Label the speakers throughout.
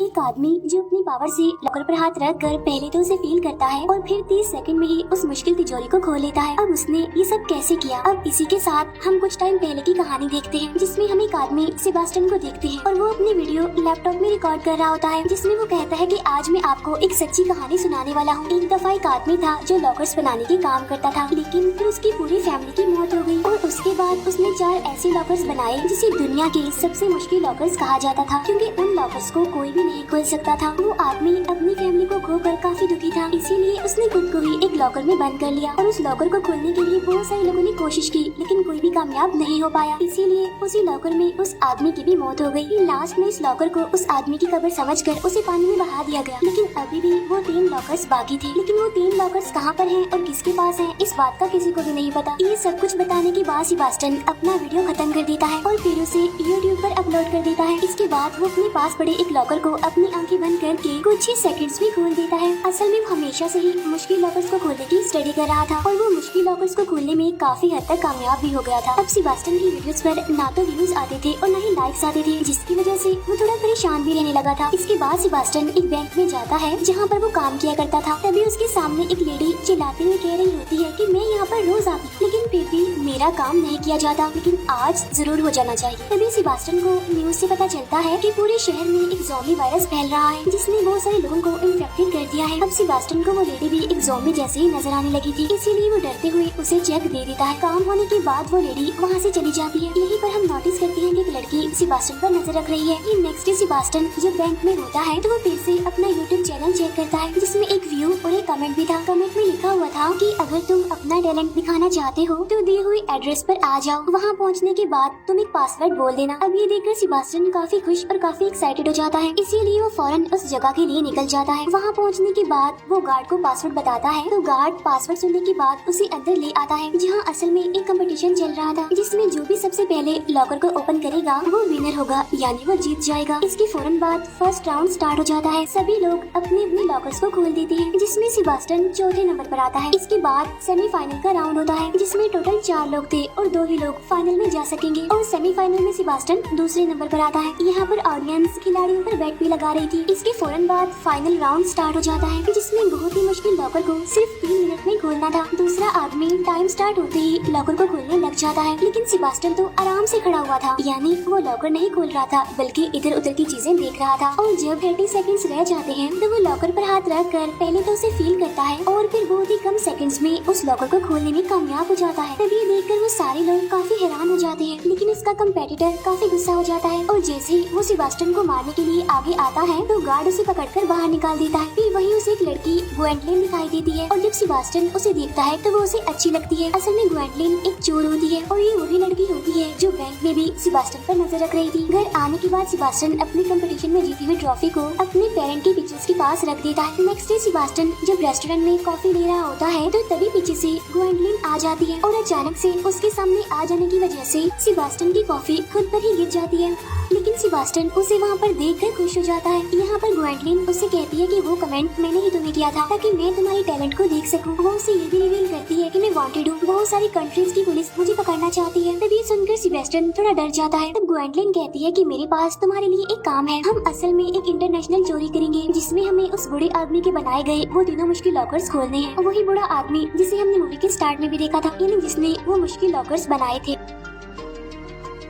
Speaker 1: एक आदमी जो अपनी पावर से लॉकर पर हाथ रख कर पहले तो उसे फील करता है और फिर 30 सेकंड में ही उस मुश्किल तिजोरी को खोल लेता है। अब उसने ये सब कैसे किया? अब इसी के साथ हम कुछ टाइम पहले की कहानी देखते हैं, जिसमें हम एक आदमी सेबास्टियन को देखते हैं और वो अपनी वीडियो लैपटॉप में रिकॉर्ड कर रहा होता है, जिसमें वो कहता है कि आज मैं आपको एक सच्ची कहानी सुनाने वाला हूँ। एक दफा एक आदमी था जो लॉकर्स बनाने के काम करता था, लेकिन फिर उसकी पूरी फैमिली की मौत हो गई और उसके बाद उसने 4 ऐसे लॉकर्स बनाए जिसे दुनिया के सबसे मुश्किल लॉकर्स कहा जाता था, क्योंकि उन लॉकर्स को कोई भी नहीं खोल सकता था। वो आदमी अपनी फैमिली को खोकर काफी दुखी था, इसीलिए उसने खुद को ही एक लॉकर में बंद कर लिया और उस लॉकर को खोलने के लिए बहुत सारे लोगों ने कोशिश की, लेकिन कोई भी कामयाब नहीं हो पाया। इसीलिए उसी लॉकर में उस आदमी की भी मौत हो गई। लास्ट में इस लॉकर को उस आदमी की कब्र समझकर उसे पानी में बहा दिया गया, लेकिन अभी भी वो 3 लॉकर्स बाकी थे। लेकिन वो 3 लॉकर्स कहाँ पर हैं और किसके पास हैं, इस बात का किसी को भी नहीं पता। ये सब कुछ बताने के बाद सेबास्टियन अपना वीडियो खत्म कर देता है और फिर उसे यूट्यूब पर अपलोड कर देता है। इसके बाद वो अपने पास पड़े एक लॉकर को अपनी आंखें बंद करके कुछ ही सेकंड्स में खोल देता है। असल में वो हमेशा से ही मुश्किल लॉकर्स को खोलने की स्टडी कर रहा था और वो मुश्किल लॉकर्स को खोलने में काफी हद तक कामयाब भी हो गया था। अब सेबास्टियन की वीडियोस पर ना तो व्यूज आते थे और न ही लाइक्स आते थे, जिसकी वजह से वो थोड़ा परेशान भी रहने लगा था। इसके बाद सेबास्टियन एक बैंक में जाता है जहाँ पर वो काम किया करता था। तभी उसके सामने एक लेडी चिल्लाते हुए कह रही होती है कि मैं यहाँ पर रोज आती, लेकिन फिर भी मेरा काम नहीं किया जाता, लेकिन आज जरूर हो जाना चाहिए। तभी सेबास्टियन को न्यूज से पता चलता है कि पूरे शहर में एक ज़ॉम्बी वायरस फैल रहा है, जिसने बहुत सारे लोगों को इन्फेक्टेड कर दिया है। अब सेबास्टियन को वो लेडी भी एक ज़ॉम्बी जैसे ही नजर आने लगी थी, इसीलिए वो डरते हुए उसे चेक दे देता है। काम होने के बाद वो लेडी वहाँ से चली जाती है। यहीं पर हम नोटिस करते हैं कि एक लड़की सेबास्टियन पर नजर रख रही है। नेक्स्ट डे सेबास्टियन जब बैंक में होता है तो वो फिर से अपना यूट्यूब चैनल चेक करता है, जिसमें एक व्यू और एक कमेंट भी था। कमेंट में लिखा हुआ था कि अगर तुम अपना टैलेंट दिखाना चाहते हो तो दी हुई एड्रेस पर आ जाओ, वहाँ पहुँचने के बाद तुम एक पासवर्ड बोल देना। अब ये देखकर सेबास्टियन काफी खुश और काफी एक्साइटेड हो जाता है, इसीलिए वो फौरन उस जगह के लिए निकल जाता है। वहाँ पहुँचने के बाद वो गार्ड को पासवर्ड बताता है, तो गार्ड पासवर्ड सुनने के बाद उसे अंदर ले आता है, जहाँ असल में एक कंपटीशन चल रहा था, जिसमें जो भी सबसे पहले लॉकर को ओपन करेगा वो विनर होगा, यानी वो जीत जाएगा। इसके फौरन बाद फर्स्ट राउंड स्टार्ट हो जाता है। सभी लोग अपने अपने लॉकर्स को खोल देते हैं, जिसमें सेबास्टियन चौथे नंबर पर आता है। इसके बाद सेमीफाइनल का राउंड होता है, जिसमें टोटल 4 लोग थे और 2 ही लोग फाइनल में जा सकेंगे और सेमीफाइनल में सेबास्टियन दूसरे नंबर पर आता है। यहाँ पर ऑडियंस खिलाड़ियों पर बैट भी लगा रही थी। इसके फौरन बाद फाइनल राउंड स्टार्ट हो जाता है, जिसमें बहुत ही मुश्किल लॉकर को सिर्फ 3 मिनट में खोलना था। दूसरा आदमी टाइम स्टार्ट होते ही लॉकर को खोलने लग जाता है, लेकिन सेबास्टियन तो आराम से खड़ा हुआ था, यानी वो लॉकर नहीं खोल रहा था बल्कि इधर उधर की चीजें देख रहा था। और जब 30 सेकंड्स रह जाते हैं तो वो लॉकर पर हाथ रख कर पहले तो उसे फील करता है और फिर बहुत ही कम सेकंड्स में उस लॉकर को खोलने में कामयाब हो जाता है। तभी देखकर वो सारे लोग काफी हैरान हो जाते हैं, लेकिन उसका कंपेटिटर काफी गुस्सा हो जाता है और जैसे ही वो सेबास्टियन को मारने के लिए आगे आता है तो गार्ड उसे पकड़कर बाहर निकाल देता है। फिर वहीं उसे एक लड़की ग्वेंडलिन दिखाई देती है और जब सेबास्टियन उसे देखता है तो वो उसे अच्छी लगती है। असल में ग्वेंडलिन एक चोर होती है और ये वही लड़की होती है जो बैंक में भी सेबास्टियन पर नजर रख रही थी। घर आने के बाद सेबास्टियन अपने कंपटीशन में जीती हुई ट्रॉफी को अपने पेरेंट के पिक्चर्स के पास रख देता है। नेक्स्ट डे सेबास्टियन जब रेस्टोरेंट में कॉफी ले रहा होता है तो तभी पीछे से ग्वेंडलिन आ जाती है और अचानक से उसके सामने आ जाने की वजह से सेबास्टियन की कॉफी खुद पर ही गिर जाती है, लेकिन सेबास्टियन उसे वहाँ पर देखकर खुश हो जाता है। यहाँ पर ग्वेंडलिन उससे कहती है कि वो कमेंट मैंने ही तुम्हें किया था ताकि मैं तुम्हारी टैलेंट को देख सकूं। वो उसे ये भी रिवील करती है कि मैं वांटेड हूँ, बहुत सारी कंट्रीज की पुलिस मुझे पकड़ना चाहती है। तभी सुनकर सेबास्टियन थोड़ा डर जाता है। तब ग्वेंडलिन कहती है कि मेरे पास तुम्हारे लिए एक काम है, हम असल में एक इंटरनेशनल चोरी करेंगे जिसमें हमें उस बूढ़े आदमी के बनाए गए वो तीनों मुश्किल लॉकर्स खोलने हैं। और वही बूढ़ा आदमी जिसे हमने मूवी के स्टार्ट में भी देखा था, यानी जिसने वो मुश्किल लॉकर्स बनाए थे।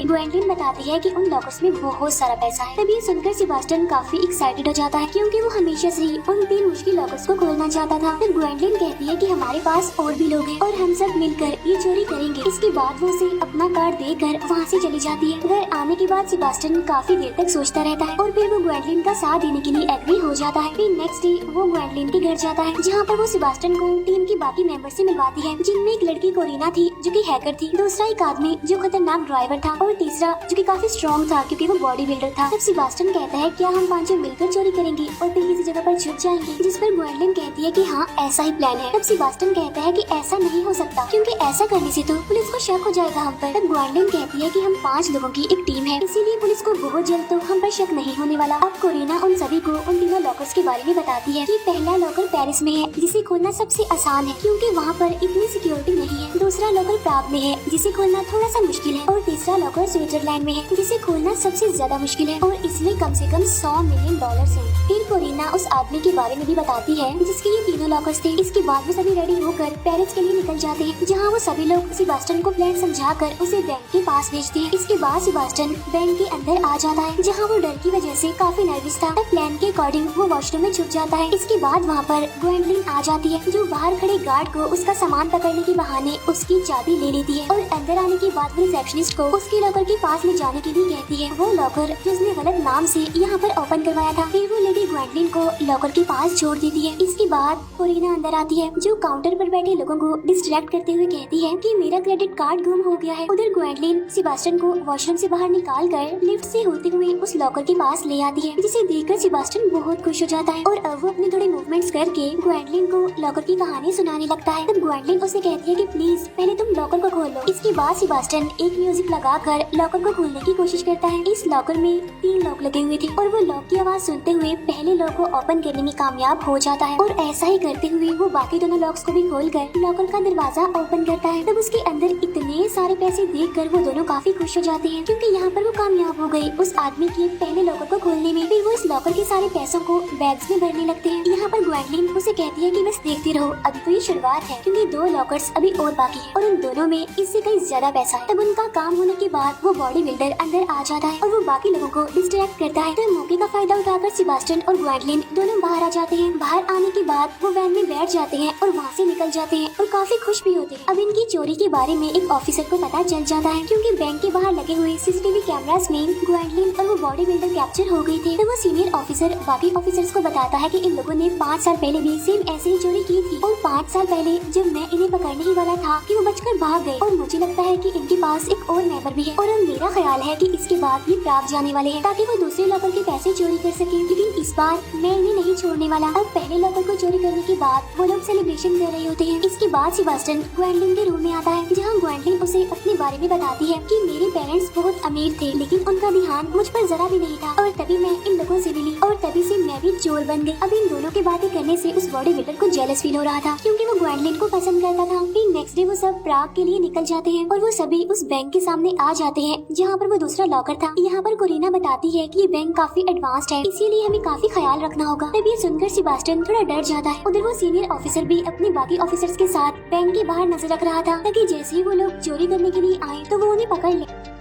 Speaker 1: ग्वेंडलिन बताती है कि उन लॉकर्स में बहुत सारा पैसा है। तभी सुनकर सेबास्टियन काफी एक्साइटेड हो जाता है, क्योंकि वो हमेशा से ही उन 3 मुश्किल लॉकर्स को खोलना चाहता था। फिर ग्वेंडलिन कहती है कि हमारे पास और भी लोग हैं और हम सब मिलकर ये चोरी करेंगे। इसके बाद वो उसे अपना कार्ड देकर वहाँ से चली जाती है। घर आने के बाद सेबास्टियन काफी देर तक सोचता रहता है और फिर वो ग्वेंडलिन का साथ देने के लिए एग्री हो जाता है। फिर नेक्स्ट डे वो ग्वेंडलिन के घर जाता है, जहाँ पर वो सेबास्टियन को टीम की बाकी मेंबर से मिलवाती है, जिनमें एक लड़की कोरिना थी जो कि हैकर थी, दूसरा एक आदमी जो खतरनाक ड्राइवर था और तीसरा जो कि काफी स्ट्रॉन्ग था क्योंकि वो बॉडी बिल्डर था। तब सेबास्टियन कहता है क्या हम 5 मिलकर चोरी करेंगे और फिर किसी जगह पर छुप जाएंगे, जिस पर ग्वेंडलिन कहती है कि हाँ ऐसा ही प्लान है। तब सेबास्टियन कहता है कि ऐसा नहीं हो सकता, क्योंकि ऐसा करने से तो पुलिस को शक हो जाएगा हम पर। तब ग्वेंडलिन कहती है कि हम 5 लोगों की एक टीम है, इसीलिए पुलिस को बहुत जल्द तो हम पर शक नहीं होने वाला। अब कोरिना उन सभी को उन तीनों लॉकर्स के बारे में बताती है कि पहला लॉकर पेरिस में है, जिसे खोलना सबसे आसान है क्योंकि वहाँ पर इतनी सिक्योरिटी नहीं है। दूसरा लॉकर प्राग में है, जिसे खोलना थोड़ा सा मुश्किल है और तीसरा लॉकर लॉकर स्विट्जरलैंड में है जिसे खोलना सबसे ज्यादा मुश्किल है और इसमें कम से कम $100 मिलियन है। फिर कोरिना उस आदमी के बारे में भी बताती है जिसके ये तीनों लॉकर्स थे। इसके बाद वो सभी रेडी होकर पेरिस के लिए निकल जाते हैं, जहाँ वो सभी लोग सेबास्टियन को प्लान समझाकर उसे बैंक के पास भेजते हैं। इसके बाद सेबास्टियन बैंक के अंदर आ जाता है, जहाँ वो डर की वजह से काफी नर्वस था। प्लान के अकॉर्डिंग वो वॉशरूम में छुप जाता है। इसके बाद वहाँ पर ग्वेंडलिन आ जाती है, जो बाहर खड़े गार्ड को उसका सामान पकड़ने के बहाने उसकी चाबी ले लेती है और अंदर आने के बाद वो रिसेप्शनिस्ट को उसके लॉकर के पास ले जाने के लिए कहती है। वो लॉकर जिसने गलत नाम से यहाँ पर ओपन करवाया था, फिर वो लेडी ग्वेंडलिन को लॉकर के पास छोड़ देती है। इसके बाद कोरिना अंदर आती है, जो काउंटर पर बैठे लोगों को डिस्ट्रैक्ट करते हुए कहती है कि मेरा क्रेडिट कार्ड गुम हो गया है। उधर ग्वेंडलिन सेबास्टियन को वॉशरूम से बाहर निकाल कर लिफ्ट से होते हुए उस लॉकर के पास ले आती है, जिसे देखकर सेबास्टियन बहुत खुश हो जाता है और अब वो अपने थोड़े मूवमेंट्स करके ग्वेंडलिन को लॉकर की कहानी सुनाने लगता है। तब ग्वेंडलिन उसे कहती है कि प्लीज पहले तुम लॉकर को खोल लो। इसके बाद सेबास्टियन एक म्यूजिक लगाकर लॉकर को खोलने की कोशिश करता है। इस लॉकर में 3 लॉक लगे हुए थे और वो लॉक की आवाज सुनते हुए पहले लॉक को ओपन करने में कामयाब हो जाता है और ऐसा ही करते हुए वो बाकी दोनों लॉक्स को भी खोलकर लॉकर का दरवाजा ओपन करता है। तब उसके अंदर इतने सारे पैसे देखकर वो दोनों काफी खुश हो जाते हैं, क्योंकि यहाँ पर वो कामयाब हो गए उस आदमी के पहले लॉकर को खोलने में। फिर वो इस लॉकर के सारे पैसों को बैग्स में भरने लगते हैं। यहाँ पर ग्वेंडलिन उसे कहती है कि बस देखती रहो, अभी तो ये शुरुआत है, क्योंकि 2 लॉकर्स अभी और बाकी है और उन दोनों में इससे कहीं ज्यादा पैसा है। तब उनका काम होने के बाद वो बॉडी बिल्डर अंदर आ जाता है और वो बाकी लोगों को डिस्ट्रैक्ट करता है। तो मौके का फायदा उठाकर सेबास्टियन और ग्वेंडलिन दोनों बाहर आ जाते हैं। बाहर आने के बाद वो वैन में बैठ जाते हैं और वहाँ से निकल जाते हैं और काफी खुश भी होते हैं। अब इनकी चोरी के बारे में एक ऑफिसर को पता चल जाता है, क्योंकि बैंक के बाहर लगे हुए सीसीटीवी कैमरास में ग्वेंडलिन और वो बॉडी बिल्डर कैप्चर हो गई थे। तो वो सीनियर ऑफिसर बाकी ऑफिसर्स को बताता है कि इन लोगों ने 5 साल पहले भी सेम ऐसे ही चोरी की थी और 5 साल पहले जब मैं इन्हें पकड़ने ही वाला था कि वो बचकर भाग गए और मुझे लगता है कि इनके पास एक और नेबर भी है और अब मेरा ख्याल है कि इसके बाद ये प्राप्त जाने वाले हैं ताकि वो दूसरे लॉकर के पैसे चोरी कर सके। लेकिन इस बार मैं इन्हें नहीं छोड़ने वाला। अब पहले लॉकर को चोरी करने के बाद वो लोग सेलिब्रेशन कर रहे होते हैं। इसके बाद सेबास्टियन ग्वेंडलिन के रूम में आता है, जहाँ ग्वेंडलिन उसे अपने बारे में बताती है कि मेरे पेरेंट्स बहुत अमीर थे, लेकिन उनका ध्यान मुझ पर जरा भी नहीं था और तभी मैं इन लोगों से मिली और तभी से मैं भी चोर बन गई। अब इन दोनों की बातें करने से उस बॉडी बिल्डर को जेलस फील हो रहा था, क्योंकि वो ग्वेंडलिन को पसंद करता था। फिर नेक्स्ट डे वो सब प्राग के लिए निकल जाते हैं और वो सभी उस बैंक के सामने आ जाते हैं, जहाँ पर वो दूसरा लॉकर था। यहाँ पर कोरिना बताती है कि ये बैंक काफी एडवांस्ड है, इसीलिए हमें काफी ख्याल रखना होगा। तब ये सुनकर सेबास्टियन थोड़ा डर जाता है। उधर वो सीनियर ऑफिसर भी अपने बाकी ऑफिसर्स के साथ बैंक के बाहर नजर रख रहा था, ताकि जैसे ही वो लोग चोरी करने के लिए आए तो वो उन्हें पकड़ ले।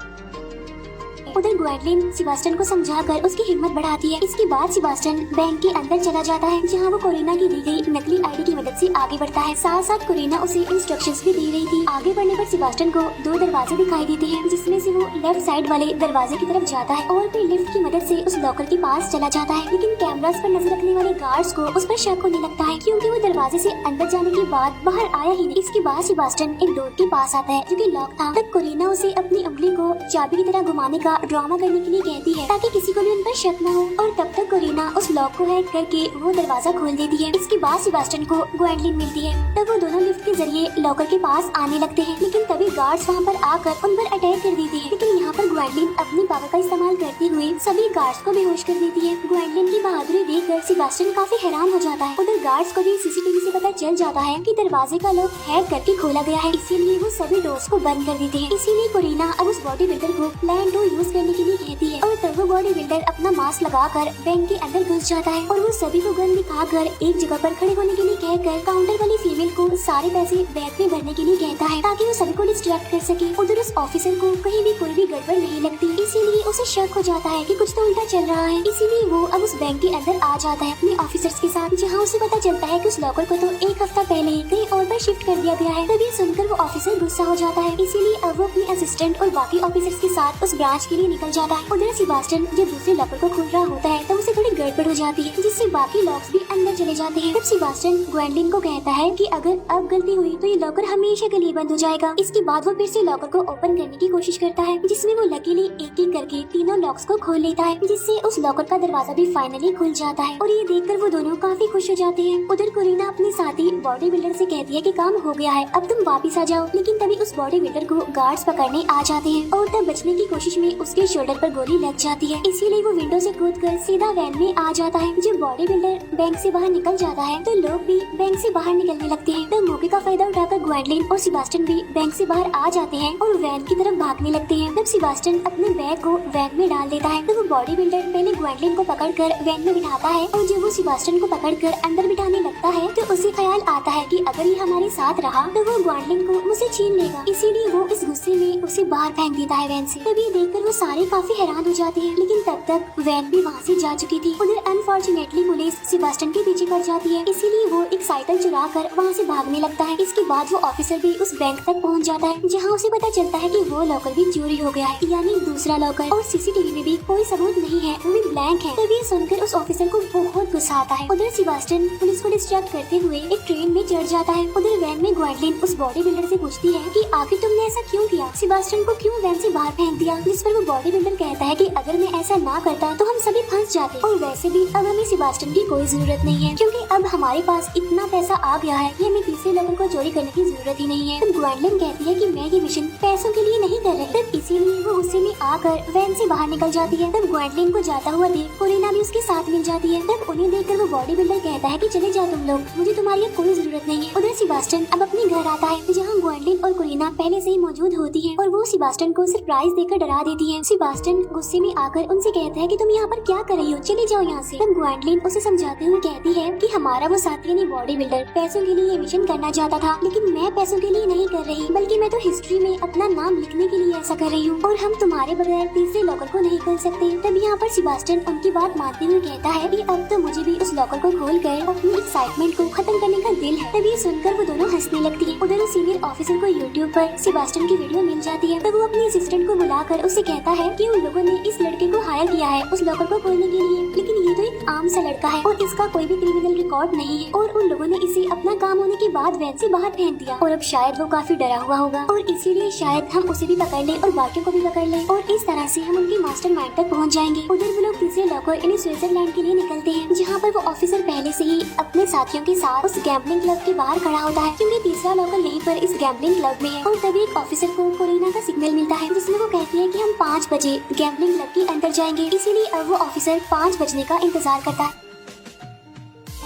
Speaker 1: उधर ग्वेंडलिन सेबास्टियन को समझाकर उसकी हिम्मत बढ़ाती है। इसके बाद सेबास्टियन बैंक के अंदर चला जाता है, जहाँ वो कोरिना की दी गई नकली आईडी की मदद से आगे बढ़ता है। साथ साथ कोरिना उसे इंस्ट्रक्शंस भी दी रही थी। आगे बढ़ने पर सेबास्टियन को 2 दरवाजे दिखाई देते हैं, जिसमें से वो लेफ्ट साइड वाले दरवाजे की तरफ जाता है और फिर लिफ्ट की मदद से उस लॉकर के पास चला जाता है। लेकिन कैमरास पर नजर रखने वाले गार्ड्स को उस पर शक होने लगता है, क्योंकि वो दरवाजे से अंदर जाने के बाद बाहर आया ही नहीं। इसके बाद सेबास्टियन एक डोर के पास आता है जो कि लॉक था। तब कोरिना उसे अपनी उंगली को चाबी की तरह घुमाने का ड्रामा करने के लिए कहती है, ताकि किसी को भी उन पर शक न हो। और तब तक कोरिना उस लॉक को हैक करके वो दरवाजा खोल देती है। इसके बाद सेबास्टियन को ग्वेंडलिन मिलती है। तब वो दोनों लिफ्ट के जरिए लॉकर के पास आने लगते हैं, लेकिन तभी गार्ड्स वहाँ पर आकर उन पर अटैक कर देते हैं। लेकिन यहाँ पर ग्वेंडलिन अपनी पावर का इस्तेमाल करते हुए सभी गार्ड्स को बेहोश कर देती है। ग्वेंडलिन की बहादुरी देखकर सेबास्टियन काफी हैरान हो जाता है। उधर गार्ड्स को भी सीसीटीवी से पता चल जाता है कि दरवाजे का लॉक हैक करके खोला गया है, इसीलिए वो सभी डोर्स को बंद कर देते हैं। इसीलिए कोरिना अब उस बॉडी बिल्डर को प्लान 2 यूज करने के लिए कहती है और तब वो बॉडी बिल्डर अपना मास्क लगाकर बैंक के अंदर घुस जाता है और वो सभी को गन दिखाकर एक जगह पर खड़े होने के लिए कहकर काउंटर वाली फीमेल को सारे पैसे बैग में भरने के लिए कहता है, ताकि वो सभी को डिस्ट्रैक्ट कर सके। उधर उस ऑफिसर को कहीं भी कोई भी गड़बड़ नहीं लगती, इसीलिए उसे शक हो जाता है कि कुछ तो उल्टा चल रहा है। इसीलिए वो अब उस बैंक के अंदर आ जाता है अपने ऑफिसर्स के साथ, जहाँ उसे पता चलता है कि उस लॉकर को तो 1 हफ्ता पहले ही कहीं और पर शिफ्ट कर दिया गया है। तभी सुनकर वो ऑफिसर गुस्सा हो जाता है, इसीलिए अब वो अपने असिस्टेंट और बाकी ऑफिसर्स के साथ उस ब्रांच के लिए निकल जाता है। उधर सेबास्टियन जब दूसरे लॉकर को खोल रहा होता है तब उसे थोड़ी गड़बड़ हो जाती है, जिससे बाकी लॉक्स भी अंदर चले जाते हैं। तब सेबास्टियन ग्वेंडलिन को कहता है कि अगर अब गलती हुई तो ये लॉकर हमेशा के लिए बंद हो जाएगा। इसके बाद वो फिर से लॉकर को ओपन करने की कोशिश करता है, जिसमें वो लकीली एक एक करके तीनों लॉक्स को खोल लेता है, जिससे उस लॉकर का दरवाजा भी फाइनली खुल जाता है और ये देखकर वो दोनों काफी खुश हो जाते हैं। उधर कोरिना अपने साथी बॉडी बिल्डर से कहती है कि काम हो गया है, अब तुम वापिस आ जाओ। लेकिन तभी उस बॉडी बिल्डर को गार्ड्स पकड़ने आ जाते हैं और तब बचने की कोशिश में उसके शोल्डर पर गोली लग जाती है। इसीलिए वो विंडो से कूदकर सीधा वैन में आ जाता है। जब बॉडी बिल्डर बैंक से बाहर निकल जाता है तो लोग भी बैंक से बाहर निकलने लगते हैं। तो मौके का फायदा उठाकर ग्वेंडलिन और सेबास्टियन भी बैंक से बाहर आ जाते हैं और वैन की तरफ भागने लगते हैं। तब सेबास्टियन अपने बैग को वैन में डाल देता है तो वो बॉडी बिल्डर पहले ग्वेंडलिन को पकड़कर वैन में बिठाता है और जब वो सेबास्टियन को पकड़कर अंदर बिठाने लगता है तो उसे ख्याल आता है कि अगर ये हमारे साथ रहा तो वो ग्वेंडलिन को मुझसे छीन लेगा, इसीलिए वो इस गुस्से में उसे बाहर फेंक देता है वैन से। तभी देखकर वो सारे काफी हैरान हो जाते हैं, लेकिन तब तक वैन भी वहाँ से जा चुकी थी। उधर अनफॉर्चुनेटली पुलिस सेबास्टियन के पीछे पड़ जाती है, इसीलिए वो एक साइकिल चुरा कर वहाँ से भागने लगता है। इसके बाद वो ऑफिसर भी उस बैंक तक पहुँच जाता है जहाँ उसे पता चलता है कि वो लॉकर भी चोरी हो गया है, यानी दूसरा लॉकर, और सीसीटीवी में भी कोई सबूत नहीं है, वो भी ब्लैंक है। तभी ये सुनकर उस ऑफिसर को बहुत गुस्सा आता है। उधर सेबास्टियन पुलिस को डिस्ट्रैक्ट करते हुए एक ट्रेन में चढ़ जाता है। उधर वैन में ग्वेंडलिन उस बॉडी बिल्डर से पूछती है कि आखिर तुमने ऐसा क्यों किया, सेबास्टियन को क्यों वैन से बाहर फेंक दिया। जिस पर वो बॉडी बिल्डर कहता है कि अगर मैं ऐसा ना करता तो हम सभी फंस जाते, और वैसे भी अब हमें सेबास्टियन की कोई जरूरत नहीं है क्योंकि अब हमारे पास इतना पैसा आ गया है कि हमें तीसरे लोगों को चोरी करने की जरूरत ही नहीं है। तब ग्वेंडलिन कहती है कि मैं ये मिशन पैसों के लिए नहीं कर रही। तब इसीलिए वो गुस्से में आकर वैन से बाहर निकल जाती है। तब ग्वेंडलिन को जाता हुआ देख कोरिना भी उसके साथ मिल जाती है। तब उन्हें देखकर वो बॉडी बिल्डर कहता है कि चले जाओ तुम लोग, मुझे तुम्हारी अब कोई जरूरत नहीं है। उधर सेबास्टियन अब अपने घर आता है जहाँ ग्वेंडलिन और कोरिना पहले से ही मौजूद होती है और वो सेबास्टियन को सरप्राइज देकर डरा देती है। सेबास्टियन गुस्से में आकर उनसे कहता है कि तुम यहाँ पर क्या कर रही हो, चले जाओ यहाँ से। तब ग्वेंडलिन उसे समझाते हुए कहती है कि हमारा वो साथी यानी बॉडी बिल्डर पैसों के लिए ये मिशन करना चाहता था, लेकिन मैं पैसों के लिए नहीं कर रही, बल्कि मैं तो हिस्ट्री में अपना नाम लिखने के लिए ऐसा कर रही हूँ और हम तुम्हारे बगैर तीसरे लॉकर को नहीं खोल सकते। तब यहाँ पर सेबास्टियन उनकी बात मानते हुए कहता है कि अब तो मुझे भी उस लॉकर को खोलकर अपनी एक्साइटमेंट को खत्म करने का दिल है। तभी सुनकर वो दोनों हंसने लगती है। उधर सीनियर ऑफिसर को यूट्यूब पर सेबास्टियन की वीडियो मिल जाती है। तब वो अपने असिस्टेंट को बुलाकर उससे कहता है कि उन लोगों ने इस लड़के को हायर किया है उस लॉकर को खोलने के लिए, लेकिन ये तो एक आम सा लड़का है और इसका कोई भी क्रिमिनल रिकॉर्ड नहीं है और उन लोगों ने इसे अपना काम होने के बाद वैन से बाहर फेंक दिया और अब शायद वो काफी डरा हुआ होगा और इसीलिए शायद हम उसे भी पकड़ ले और बाकियों को भी पकड़ ले और इस तरह से हम उनके मास्टरमाइंड तक पहुंच जाएंगे। उधर वो लोग तीसरे लॉकर यानी स्विट्जरलैंड के लिए निकलते हैं जहाँ पर वो ऑफिसर पहले से ही अपने साथियों के साथ उस गैम्बलिंग क्लब के बाहर खड़ा होता है क्योंकि तीसरा लॉकर यहीं पर इस गैम्बलिंग क्लब में है। और तभी एक ऑफिसर को कोरिना का सिग्नल मिलता है जिसमें वो कहती है कि हम 5 बजे गैम्बलिंग क्लब के अंदर जाएंगे, इसीलिए अब वो ऑफिसर 5 बजने का इंतजार करता है।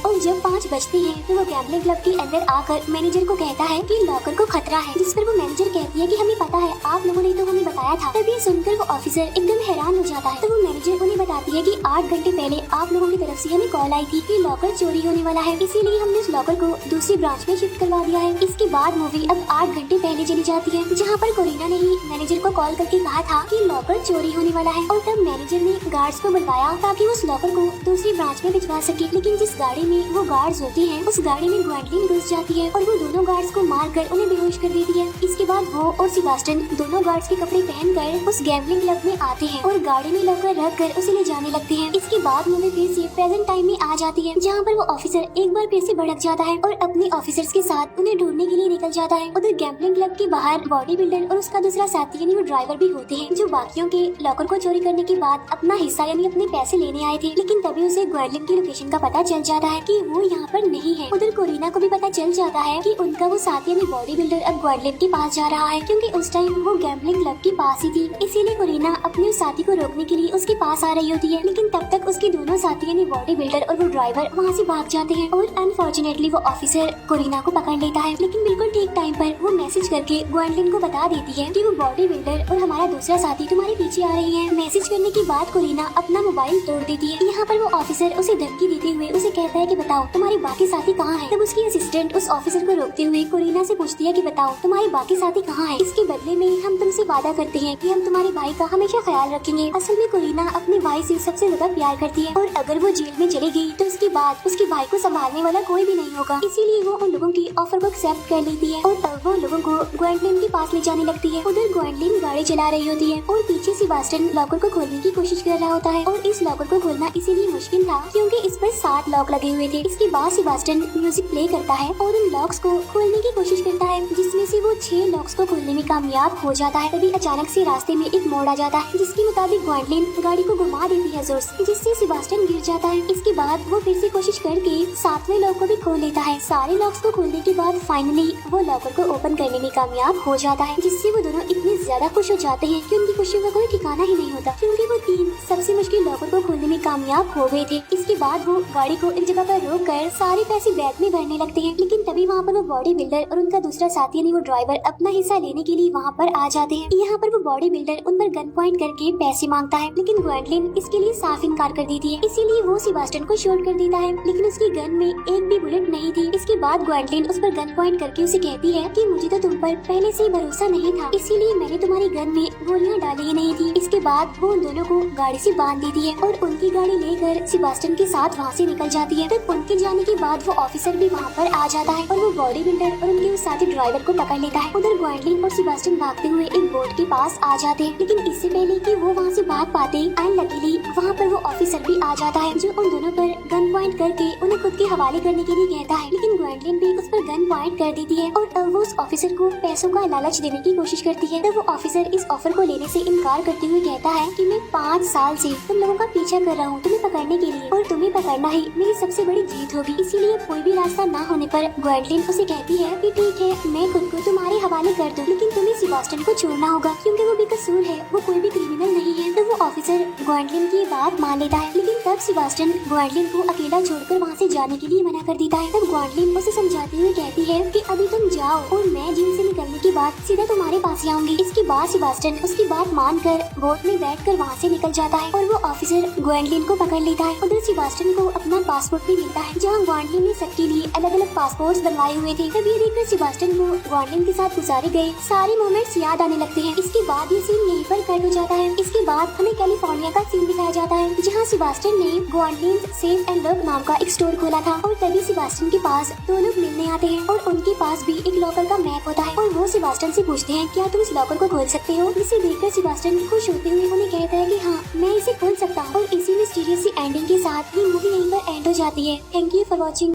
Speaker 1: और जब 5 बजते हैं तो वो गैम्बलिंग क्लब के अंदर आकर मैनेजर को कहता है कि लॉकर को खतरा है, जिस पर वो मैनेजर कहती है कि हमें पता है, आप लोगों ने तो हमें बताया था। तभी सुनकर वो ऑफिसर एकदम हैरान हो जाता है। तो वो मैनेजर उन्हें बताती है कि 8 घंटे पहले आप लोगों की तरफ से हमें कॉल आई थी कि लॉकर चोरी होने वाला है, इसीलिए हमने उस लॉकर को दूसरी ब्रांच में शिफ्ट करवा दिया है। इसके बाद मूवी अब 8 घंटे पहले चली जाती है जहाँ पर कोरिना ने ही मैनेजर को कॉल करके कहा था कि लॉकर चोरी होने वाला है और तब मैनेजर ने गार्ड्स को बुलवाया ताकि उस लॉकर को दूसरी ब्रांच में भिजवा सके। लेकिन जिस गाड़ी में वो गार्ड्स होती है उस गाड़ी में ग्वेंडलिन घुस जाती है और वो दोनों गार्ड्स को मारकर उन्हें बेहोश कर देती है। इसके बाद वो और सेबास्टियन दोनों गार्ड्स के कपड़े पहनकर उस गैम्बलिंग क्लब में आते हैं और गाड़ी में लॉकर रख कर उसे ले जाने लगते हैं। इसके बाद मूवी फिर से प्रेजेंट टाइम में आ जाती है जहाँ पर वो ऑफिसर एक बार फिर से भड़क जाता है और अपने ऑफिसर्स के साथ उन्हें ढूंढने के लिए निकल जाता है। उधर गैम्बलिंग क्लब के बाहर बॉडी बिल्डर और उसका दूसरा साथी यानी वो ड्राइवर भी होते हैं जो बाकियों के लॉकर को चोरी करने के बाद अपना हिस्सा यानी अपने पैसे लेने आए थे, लेकिन तभी उसे ग्वेंडलिन की लोकेशन का पता चल जाता है कि वो यहाँ पर नहीं है। उधर कोरिना को भी पता चल जाता है कि उनका वो साथी यानी बॉडी बिल्डर अब ग्वेंडलिन के पास जा रहा है क्योंकि उस टाइम वो गैम्बलिंग क्लब के पास ही थी, इसीलिए कोरिना अपने उस साथी को रोकने के लिए उसके पास आ रही होती है। लेकिन तब तक उसके दोनों साथी यानी बॉडी बिल्डर और वो ड्राइवर वहाँ से भाग जाते हैं और अनफॉर्चुनेटली वो ऑफिसर कोरिना को पकड़ लेता है। लेकिन बिल्कुल ठीक टाइम पर वो मैसेज करके ग्वेंडलिन को बता देती है कि वो बॉडी बिल्डर और हमारा दूसरा साथी तुम्हारे पीछे आ रही है। मैसेज करने के बाद कोरिना अपना मोबाइल तोड़ देती है। यहाँ पर वो ऑफिसर उसे धमकी देते हुए उसे कहता है कि बताओ तुम्हारे बाकी साथी कहाँ है। तब उसकी असिस्टेंट उस ऑफिसर को रोकते हुए कोरिना से पूछती है कि बताओ तुम्हारे बाकी साथी कहाँ है, इसके बदले में हम तुमसे वादा करते हैं कि हम तुम्हारे भाई का हमेशा ख्याल रखेंगे। असल में कोरिना अपने भाई से सबसे ज्यादा प्यार करती है और अगर वो जेल में चली गई तो उसके बाद उसके भाई को संभालने वाला कोई भी नहीं होगा, इसीलिए वो उन लोगों की ऑफर को एक्सेप्ट कर लेती है और अब वो लोगों को ग्वेंडलिन के पास ले जाने लगती है। उधर ग्वेंडलिन गाड़ी चला रही होती है और पीछे सेबास्टियन लॉकर को खोलने की कोशिश कर रहा होता है और इस लॉकर को खोलना इसीलिए मुश्किल था क्योंकि इस पर 7 लॉक लगे हुए थे। इसके बाद सेबास्टियन म्यूजिक प्ले करता है और उन लॉक्स को खोलने की कोशिश करता है जिसमें से वो 6 लॉक्स को खोलने में कामयाब हो जाता है। तभी अचानक से रास्ते में एक मोड़ आ जाता है जिसके मुताबिक ग्वेंडलिन गाड़ी को घुमा देती है जोर से, जिससे सेबास्टियन गिर जाता है। इसके बाद वो फिर से कोशिश करके 7वें लॉक को भी खोल लेता है। सारे लॉक्स को खोलने के बाद फाइनली वो लॉकर को ओपन करने में कामयाब हो जाता है, जिससे वो दोनों इतने ज्यादा खुश हो जाते हैं कि उनकी खुशियों का कोई ठिकाना ही नहीं होता क्योंकि वो 3 सबसे मुश्किल लॉकर को खोलने में कामयाब हो गए थे। इसके बाद वो गाड़ी को एक जगह पर पर रोक कर सारे पैसे बैग में भरने लगते हैं। लेकिन तभी वहाँ पर वो बॉडी बिल्डर और उनका दूसरा साथी यानी वो ड्राइवर अपना हिस्सा लेने के लिए वहाँ पर आ जाते हैं। यहाँ पर वो बॉडी बिल्डर उन पर गन पॉइंट करके पैसे मांगता है, लेकिन ग्वेंडलिन इसके लिए साफ इनकार कर देती है। इसीलिए वो सेबास्टियन को शूट कर देता है, लेकिन उसकी गन में एक भी बुलेट नहीं थी। इसके बाद ग्वेंडलिन उस पर गन पॉइंट करके उसे कहती है कि मुझे तो तुम पर पहले से ही भरोसा नहीं था, इसीलिए मैंने तुम्हारी गन में गोलियां डाली ही नहीं थी। इसके बाद वो उन दोनों को गाड़ी से बांध देती है और उनकी गाड़ी लेकर सेबास्टियन के साथ वहाँ से निकल जाती है। तब उनके जाने के बाद वो ऑफिसर भी वहाँ पर आ जाता है और वो बॉडी बिल्डर और उनके उस साथी ड्राइवर को पकड़ लेता है। उधर ग्वेंडलिन और सेबास्टियन भागते हुए एक बोट के पास आ जाते हैं, लेकिन इससे पहले कि वो वहाँ से भाग पाते एंड लकीली वहाँ पर वो ऑफिसर भी आ जाता है, जो उन दोनों पर गन पॉइंट करके उन्हें खुद के हवाले करने के लिए कहता है। लेकिन ग्वेंडलिन भी उस पर गन पॉइंट कर देती है और अब वो उस ऑफिसर को पैसों का लालच देने की कोशिश करती है। तब वो ऑफिसर इस ऑफर को लेने से इनकार करते हुए कहता है कि मैं 5 साल से तुम लोगों का पीछा कर रहा हूँ तुम्हें पकड़ने के लिए, और तुम्हें पकड़ना ही मेरी सबसे बड़ी जीत होगी, इसीलिए कोई भी रास्ता ना होने पर ग्वेंडलिन उसे कहती है कि ठीक है मैं खुद को तुम्हारे हवाले कर दूं, लेकिन तुम्हें सेबास्टियन को छोड़ना होगा क्योंकि वो बेकसूर है, वो कोई भी क्रिमिनल नहीं है। तो वो ऑफिसर ग्वेंडलिन की बात मान लेता है, लेकिन तब सेबास्टियन ग्वेंडलिन को अकेला छोड़कर वहाँ से जाने के लिए मना कर देता है। तब ग्वेंडलिन उसे समझाते हुए कहती है कि अभी तुम जाओ और मैं जेल से निकलने के बाद सीधा तुम्हारे पास ही आऊंगी। इसके बाद सेबास्टियन उसकी बात मानकर बोट में बैठकर वहाँ से निकल जाता है और वो ऑफिसर ग्वेंडलिन को पकड़ लेता है। उधर सेबास्टियन को अपना पासपोर्ट भी मिलता है, जहाँ ग्वेंडलिन ने सबके लिए अलग अलग पासपोर्ट बनवाए हुए थे। तब ये देखकर सेबास्टियन को ग्वेंडलिन के साथ गुजारे गए सारे मोमेंट्स याद आने लगते हैं। इसके बाद ये सीन यहीं पर कट हो जाता है। इसके बाद हमें कैलिफोर्निया का सीन दिखाया जाता है, जहाँ सेबास्टियन ने ग्वेंडलिन सेफ एंड लव नाम का एक स्टोर खोला था और तभी सेबास्टियन के पास 2 लोग मिलने आते हैं और उनके पास भी एक लॉकर का मैप होता है और वो सेबास्टियन से पूछते हैं क्या तुम इस लॉकर को खोल सकते हो। इसे देखकर सेबास्टियन खुश होते हुए उन्हें कहता है कि हाँ मैं इसे खोल सकता हूँ, और इसी मिस्टीरियस एंडिंग के साथ ये मूवी यहीं पर एंड हो जाती है। Thank you for watching.